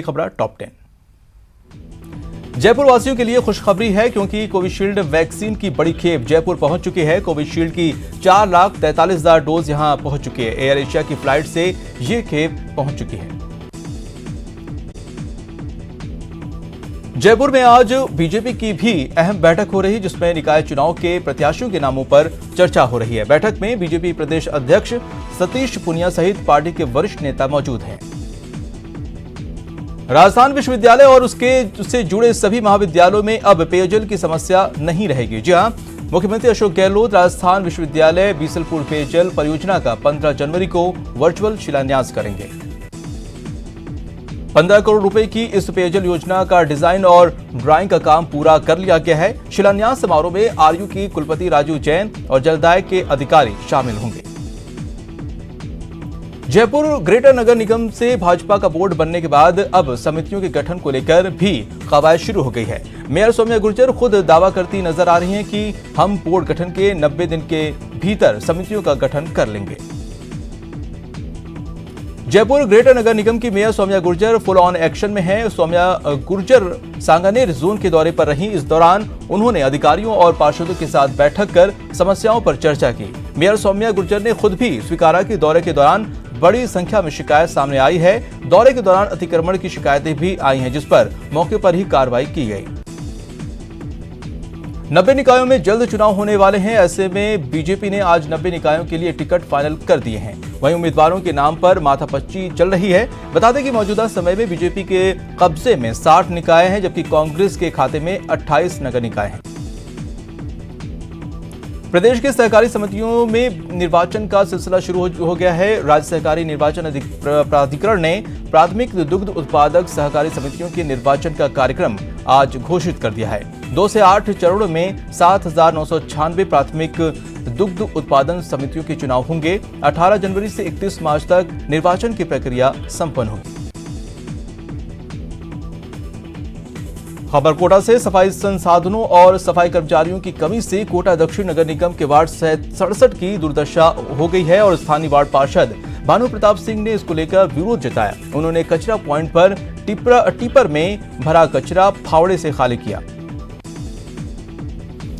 खबर टॉप 10। जयपुर वासियों के लिए खुशखबरी है क्योंकि कोविशील्ड वैक्सीन की बड़ी खेप जयपुर पहुंच चुकी है। कोविशील्ड की 4,43,000 डोज यहां पहुंच चुकी है। एयर एशिया की फ्लाइट से ये खेप पहुंच चुकी है। जयपुर में आज बीजेपी की भी अहम बैठक हो रही है, जिसमें निकाय चुनाव के प्रत्याशियों के नामों पर चर्चा हो रही है। बैठक में बीजेपी प्रदेश अध्यक्ष सतीश पुनिया सहित पार्टी के वरिष्ठ नेता मौजूद हैं। राजस्थान विश्वविद्यालय और उससे जुड़े सभी महाविद्यालयों में अब पेयजल की समस्या नहीं रहेगी। जी हां, मुख्यमंत्री अशोक गहलोत राजस्थान विश्वविद्यालय बीसलपुर पेयजल परियोजना का 15 जनवरी को वर्चुअल शिलान्यास करेंगे। 15 करोड़ रुपए की इस पेयजल योजना का डिजाइन और ड्राइंग का काम पूरा कर लिया गया है। शिलान्यास समारोह में आरयू की कुलपति राजू जैन और जलदाय के अधिकारी शामिल होंगे। जयपुर ग्रेटर नगर निगम से भाजपा का बोर्ड बनने के बाद अब समितियों के गठन को लेकर भी कवायद शुरू हो गई है। मेयर सौम्या गुर्जर खुद दावा करती नजर आ रही हैं कि हम बोर्ड गठन के 90 दिन के भीतर समितियों का गठन कर लेंगे। जयपुर ग्रेटर नगर निगम की mayor Saumya Gurjar full on action में है। सौम्या गुर्जर सांगानेर जोन के दौरे पर रही। इस दौरान उन्होंने अधिकारियों और पार्षदों के साथ बैठक कर समस्याओं पर चर्चा की। मेयर सौम्या गुर्जर ने खुद भी स्वीकारा कि दौरे के दौरान बड़ी संख्या में शिकायत सामने आई है। दौरे के दौरान अतिक्रमण की शिकायतें भी आई हैं, जिस पर मौके पर ही कार्रवाई की गई। 90 निकायों में जल्द चुनाव होने वाले हैं। ऐसे में बीजेपी ने आज 90 निकायों के लिए टिकट फाइनल कर दिए हैं। वहीं उम्मीदवारों के नाम पर माथापच्ची चल रही है। बता दें कि मौजूदा समय में बीजेपी के कब्जे में 60 निकाय हैं, जबकि कांग्रेस के खाते में 28 नगर निकाय हैं। प्रदेश के सहकारी समितियों में निर्वाचन का सिलसिला शुरू हो गया है। राज्य सहकारी निर्वाचन प्राधिकरण ने प्राथमिक दुग्ध उत्पादक सहकारी समितियों के निर्वाचन का कार्यक्रम आज घोषित कर दिया है। 2 से 8 चरणों में 7,996 प्राथमिक दुग्ध उत्पादन समितियों के चुनाव होंगे। 18 जनवरी से 31 मार्च तक निर्वाचन की प्रक्रिया संपन्न होगी। खबर कोटा से सफाई संसाधनों और सफाई कर्मचारियों की कमी से कोटा दक्षिण नगर निगम के वार्ड 67 की दुर्दशा हो गई है और स्थानीय वार्ड पार्षद भानु प्रताप सिंह ने इसको लेकर विरोध जताया। उन्होंने कचरा पॉइंट पर टिपर में भरा कचरा फावड़े से खाली किया।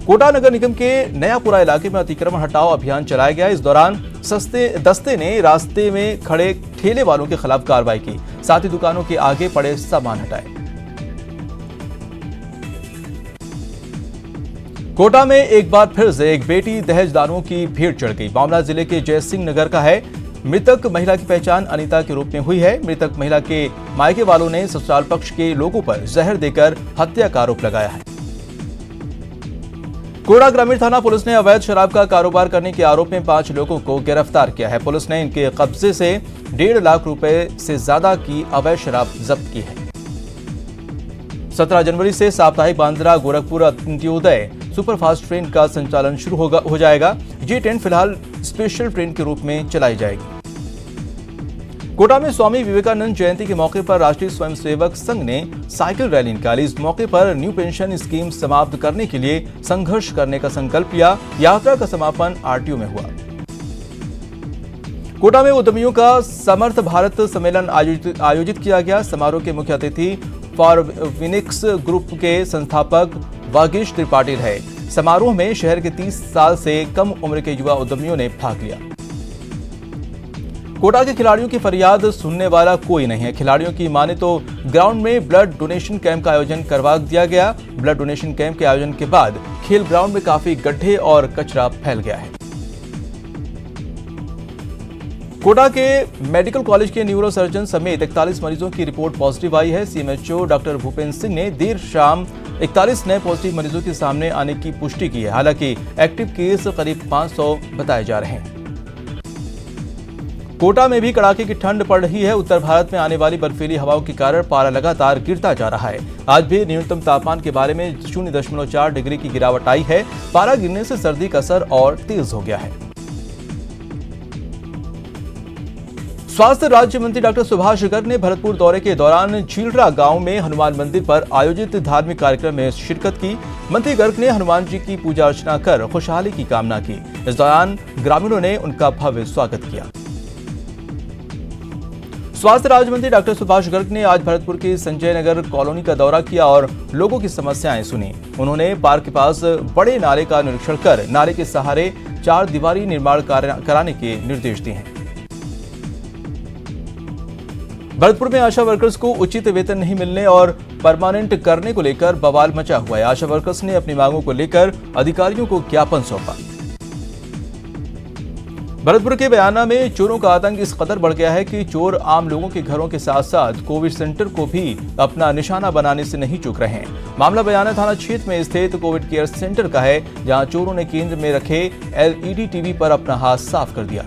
कोटा नगर निगम के नयापुरा इलाके में अतिक्रमण हटाओ अभियान चलाया गया। इस दौरान दस्ते ने रास्ते में खड़े ठेले वालों के खिलाफ कार्रवाई की, साथ ही दुकानों के आगे पड़े सामान हटाए। कोटा में एक बार फिर से एक बेटी दहेजदारों की भीड़ चढ़ गई। मामला जिले के जयसिंह नगर का है। मृतक महिला की पहचान अनीता के रूप में हुई है। मृतक महिला के मायके वालों ने ससुराल पक्ष के लोगों पर जहर देकर हत्या का आरोप लगाया है। कोटा ग्रामीण थाना पुलिस ने अवैध शराब का कारोबार करने के आरोप में 5 लोगों को गिरफ्तार किया है। पुलिस ने इनके कब्जे से 1.5 लाख रुपए से ज्यादा की अवैध शराब जब्त की है। 17 जनवरी से साप्ताहिक बांद्रा गोरखपुर अंत्योदय सुपरफास्ट ट्रेन का संचालन शुरू हो जाएगा। ये ट्रेन फिलहाल स्पेशल ट्रेन के रूप में चलाई जाएगी। कोटा में स्वामी विवेकानंद जयंती के मौके पर राष्ट्रीय स्वयंसेवक संघ ने साइकिल रैली निकाली। इस मौके पर न्यू पेंशन स्कीम समाप्त करने के लिए संघर्ष करने का संकल्प लिया। यात्रा का समापन आरटीओ में हुआ। कोटा में उद्यमियों का समर्थ भारत सम्मेलन आयोजित किया गया। समारोह के मुख्य अतिथि फॉरविनिक्स ग्रुप के संस्थापक वागीश त्रिपाठी रहे। समारोह में शहर के 30 साल से कम उम्र के युवा उद्यमियों ने भाग लिया। कोटा के खिलाड़ियों की फरियाद सुनने वाला कोई नहीं है। खिलाड़ियों की माने तो ग्राउंड में ब्लड डोनेशन कैंप का आयोजन करवा दिया गया। ब्लड डोनेशन कैंप के आयोजन के बाद खेल ग्राउंड में काफी गड्ढे और कचरा फैल गया है। कोटा के मेडिकल कॉलेज के न्यूरो सर्जन समेत 41 मरीजों की रिपोर्ट पॉजिटिव आई है। सीएमएचओ डॉक्टर भूपेंद्र सिंह ने देर शाम 41 नए पॉजिटिव मरीजों के सामने आने की पुष्टि की है। हालांकि एक्टिव केस करीब 500 बताए जा रहे हैं। कोटा में भी कड़ाके की ठंड पड़ रही है। उत्तर भारत में आने वाली बर्फीली हवाओं के कारण पारा लगातार गिरता जा रहा है। आज भी न्यूनतम तापमान के बारे में 0.4 डिग्री की गिरावट आई है। पारा गिरने से सर्दी का असर और तेज हो गया है। स्वास्थ्य राज्य मंत्री डॉक्टर सुभाष गर्ग ने भरतपुर दौरे के दौरान झीलरा गांव में हनुमान मंदिर पर आयोजित धार्मिक कार्यक्रम में शिरकत की। मंत्री गर्ग ने हनुमान जी की पूजा अर्चना कर खुशहाली की कामना की। इस दौरान ग्रामीणों ने उनका भव्य स्वागत किया। स्वास्थ्य राज्य मंत्री डॉक्टर सुभाष गर्ग ने आज भरतपुर के संजय नगर कॉलोनी का दौरा किया और लोगों की समस्याएं सुनी। उन्होंने पार्क के पास बड़े नाले का निरीक्षण कर नाले के सहारे 4 दीवारी निर्माण कराने के निर्देश दिए हैं। भरतपुर में आशा वर्कर्स को उचित वेतन नहीं मिलने और परमानेंट करने को लेकर बवाल मचा हुआ है। आशा वर्कर्स ने अपनी मांगों को लेकर अधिकारियों को ज्ञापन सौंपा। भरतपुर के बयाना में चोरों का आतंक इस कदर बढ़ गया है कि चोर आम लोगों के घरों के साथ साथ कोविड सेंटर को भी अपना निशाना बनाने से नहीं चूक रहे हैं। मामला बयाना थाना क्षेत्र में स्थित कोविड केयर सेंटर का है, जहां चोरों ने केंद्र में रखे LED टीवी पर अपना हाथ साफ कर दिया।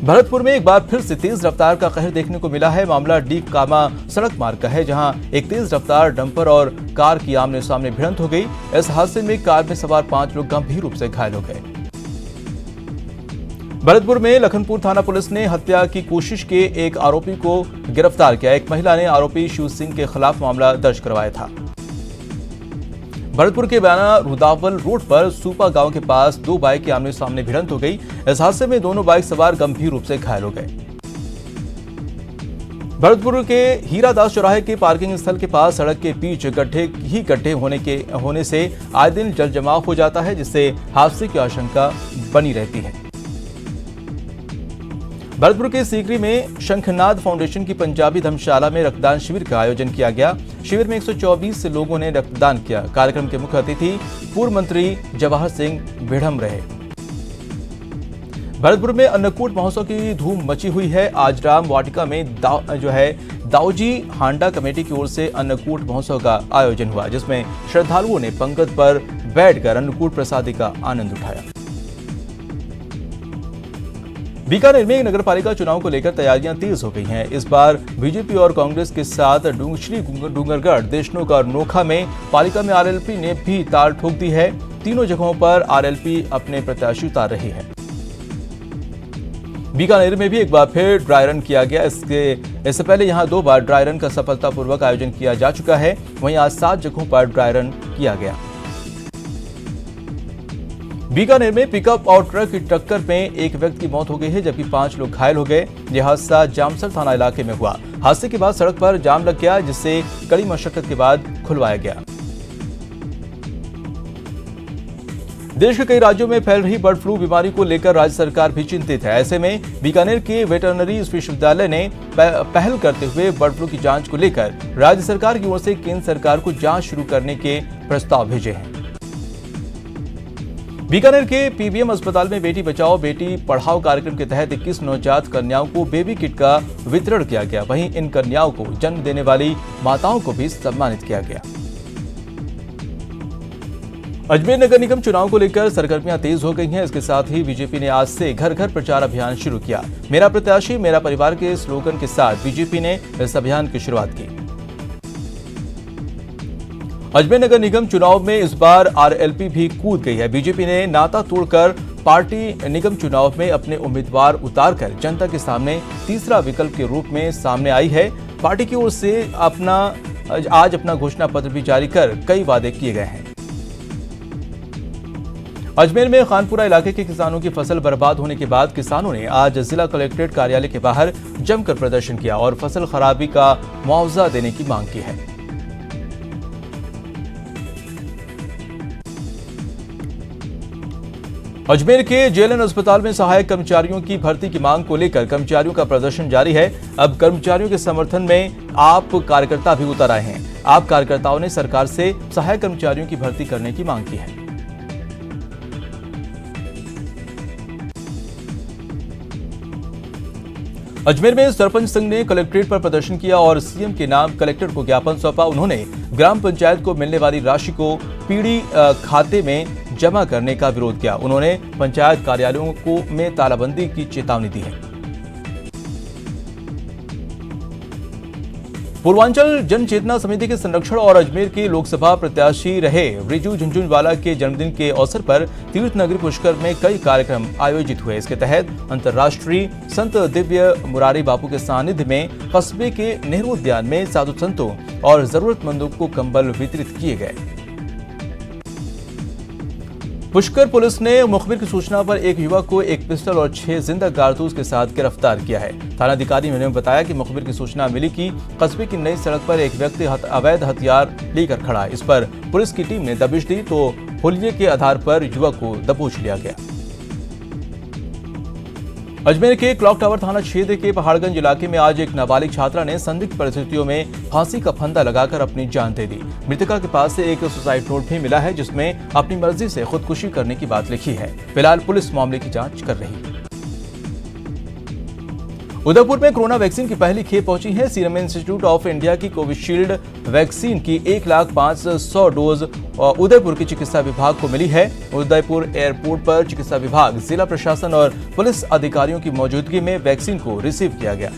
भरतपुर में एक बार फिर से तेज रफ्तार का कहर देखने को मिला है। मामला डी कामा सड़क मार्ग का है, जहां एक तेज रफ्तार डंपर और कार की आमने सामने भिड़ंत हो गई। इस हादसे में कार में सवार 5 लोग गंभीर रूप से घायल हो गए। भरतपुर में लखनपुर थाना पुलिस ने हत्या की कोशिश के एक आरोपी को गिरफ्तार किया। एक महिला ने आरोपी शिव सिंह के खिलाफ मामला दर्ज करवाया था। भरतपुर के बयाना रुदावल रोड पर सूपा गांव के पास 2 बाइक की आमने सामने भिड़ंत हो गई। इस हादसे में दोनों बाइक सवार गंभीर रूप से घायल हो गए। भरतपुर के हीरादास चौराहे के पार्किंग स्थल के पास सड़क के बीच गड्ढे होने से आए दिन जल जमाव हो जाता है, जिससे हादसे की आशंका बनी रहती है। भरतपुर के सीकरी में शंखनाद फाउंडेशन की पंजाबी धर्मशाला में रक्तदान शिविर का आयोजन किया गया। शिविर में 124 लोगों ने रक्तदान किया। कार्यक्रम के मुख्य अतिथि पूर्व मंत्री जवाहर सिंह बेढ़म रहे। भरतपुर में अन्नकूट महोत्सव की धूम मची हुई है। आज राम वाटिका में दाऊजी हांडा कमेटी की ओर से अन्नकूट महोत्सव का आयोजन हुआ, जिसमें श्रद्धालुओं ने पंगत पर बैठकर अन्नकूट प्रसादी का आनंद उठाया। बीकानेर में नगरपालिका चुनाव को लेकर तैयारियां तेज हो गई हैं। इस बार बीजेपी और कांग्रेस के साथ श्री डूंगरगढ़, देशनोक और नोखा में पालिका में RLP ने भी ताल ठोक दी है। तीनों जगहों पर RLP अपने प्रत्याशी उतार रही है। बीकानेर में भी एक बार फिर ड्राई रन किया गया। इससे पहले यहां 2 बार ड्राई रन का सफलतापूर्वक आयोजन किया जा चुका है। वहीं आज 7 जगहों पर ड्राई रन किया गया। बीकानेर में पिकअप और ट्रक की टक्कर में एक व्यक्ति की मौत हो गई है, जबकि 5 लोग घायल हो गए। यह हादसा जामसर थाना इलाके में हुआ। हादसे के बाद सड़क पर जाम लग गया, जिससे कड़ी मशक्कत के बाद खुलवाया गया। देश के कई राज्यों में फैल रही बर्ड फ्लू बीमारी को लेकर राज्य सरकार भी चिंतित है। ऐसे में बीकानेर के वेटरनरी विश्वविद्यालय ने पहल करते हुए बर्ड फ्लू की जांच को लेकर राज्य सरकार की ओर से केंद्र सरकार को जांच शुरू करने के प्रस्ताव भेजे हैं। बीकानेर के PBM अस्पताल में बेटी बचाओ बेटी पढ़ाओ कार्यक्रम के तहत 21 नवजात कन्याओं को बेबी किट का वितरण किया गया। वहीं इन कन्याओं को जन्म देने वाली माताओं को भी सम्मानित किया गया। अजमेर नगर निगम चुनाव को लेकर सरगर्मियां तेज हो गई हैं। इसके साथ ही बीजेपी ने आज से घर घर प्रचार अभियान शुरू किया। मेरा प्रत्याशी मेरा परिवार के स्लोगन के साथ बीजेपी ने इस अभियान की शुरुआत की। अजमेर नगर निगम चुनाव में इस बार RLP भी कूद गई है। बीजेपी ने नाता तोड़कर पार्टी निगम चुनाव में अपने उम्मीदवार उतारकर जनता के सामने तीसरा विकल्प के रूप में सामने आई है। पार्टी की ओर से आज अपना घोषणा पत्र भी जारी कर कई वादे किए गए हैं। अजमेर में खानपुरा इलाके के किसानों की फसल बर्बाद होने के बाद किसानों ने आज जिला कलेक्ट्रेट कार्यालय के बाहर जमकर प्रदर्शन किया और फसल खराबी का मुआवजा देने की मांग की है। अजमेर के JLN अस्पताल में सहायक कर्मचारियों की भर्ती की मांग को लेकर कर्मचारियों का प्रदर्शन जारी है। अब कर्मचारियों के समर्थन में आप कार्यकर्ता भी उतर आए हैं। आप कार्यकर्ताओं ने सरकार से सहायक कर्मचारियों की भर्ती करने की मांग की है। अजमेर में सरपंच संघ ने कलेक्ट्रेट पर प्रदर्शन किया और सीएम के नाम कलेक्टर को ज्ञापन सौंपा। उन्होंने ग्राम पंचायत को मिलने वाली राशि को पीढ़ी खाते में जमा करने का विरोध किया। उन्होंने पंचायत कार्यालयों में तालाबंदी की चेतावनी दी है। पूर्वांचल जन चेतना समिति के संरक्षण और अजमेर के लोकसभा प्रत्याशी रहे रिजू झुनझुनवाला के जन्मदिन के अवसर पर तीर्थ नगरी पुष्कर में कई कार्यक्रम आयोजित हुए। इसके तहत अंतर्राष्ट्रीय संत दिव्य मुरारी बापू के सानिध्य में कस्बे के नेहरू उद्यान में साधु संतों और जरूरतमंदों को कंबल वितरित किए गए। पुष्कर पुलिस ने मुखबिर की सूचना पर एक युवक को एक पिस्टल और 6 जिंदा कारतूस के साथ गिरफ्तार किया है। थानाधिकारी ने बताया कि मुखबिर की सूचना मिली कि कस्बे की नई सड़क पर एक व्यक्ति अवैध हथियार लेकर खड़ा है। इस पर पुलिस की टीम ने दबिश दी तो हुलिये के आधार पर युवक को दबोच लिया गया। अजमेर के क्लॉक टावर थाना क्षेत्र के पहाड़गंज इलाके में आज एक नाबालिग छात्रा ने संदिग्ध परिस्थितियों में फांसी का फंदा लगाकर अपनी जान दे दी। मृतका के पास से एक सुसाइड नोट भी मिला है जिसमें अपनी मर्जी से खुदकुशी करने की बात लिखी है। फिलहाल पुलिस मामले की जांच कर रही है। उदयपुर में कोरोना वैक्सीन की पहली खेप पहुंची है। सीरम इंस्टीट्यूट ऑफ इंडिया की कोविशील्ड वैक्सीन की 1,05,100 डोज उदयपुर के चिकित्सा विभाग को मिली है। उदयपुर एयरपोर्ट पर चिकित्सा विभाग, जिला प्रशासन और पुलिस अधिकारियों की मौजूदगी में वैक्सीन को रिसीव किया गया।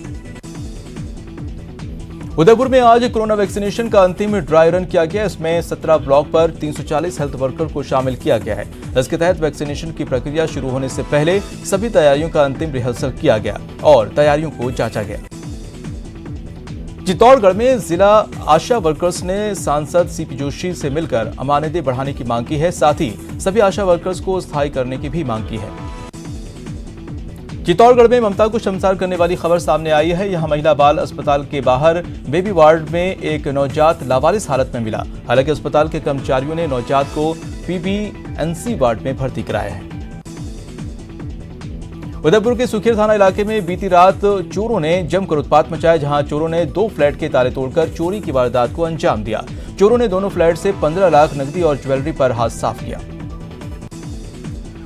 उदयपुर में आज कोरोना वैक्सीनेशन का अंतिम ड्राई रन किया गया। इसमें 17 ब्लॉक पर 340 हेल्थ वर्कर को शामिल किया गया है। इसके तहत वैक्सीनेशन की प्रक्रिया शुरू होने से पहले सभी तैयारियों का अंतिम रिहर्सल किया गया और तैयारियों को जांचा गया। चित्तौड़गढ़ में जिला आशा वर्कर्स ने सांसद सीपी जोशी से मिलकर अमानदें बढ़ाने की मांग की है। साथ ही सभी आशा वर्कर्स को स्थायी करने की भी मांग की है। चित्तौड़गढ़ में ममता को शर्मसार करने वाली खबर सामने आई है। यहां महिला बाल अस्पताल के बाहर बेबी वार्ड में एक नवजात लावारिस हालत में मिला। हालांकि अस्पताल के कर्मचारियों ने नवजात को पीबीएनसी वार्ड में भर्ती कराया है। उदयपुर के सुखेर थाना इलाके में बीती रात चोरों ने जमकर उत्पात मचाया, जहां चोरों ने 2 फ्लैट के ताले तोड़कर चोरी की वारदात को अंजाम दिया। चोरों ने दोनों फ्लैट से 15 लाख नकदी और ज्वेलरी पर हाथ साफ किया।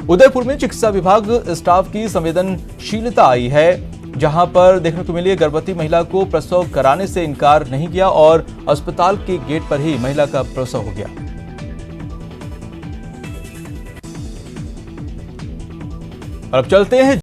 उदयपुर में चिकित्सा विभाग स्टाफ की संवेदनशीलता आई है, जहां पर देखने को मिली गर्भवती महिला को प्रसव कराने से इनकार नहीं किया और अस्पताल के गेट पर ही महिला का प्रसव हो गया। और अब चलते हैं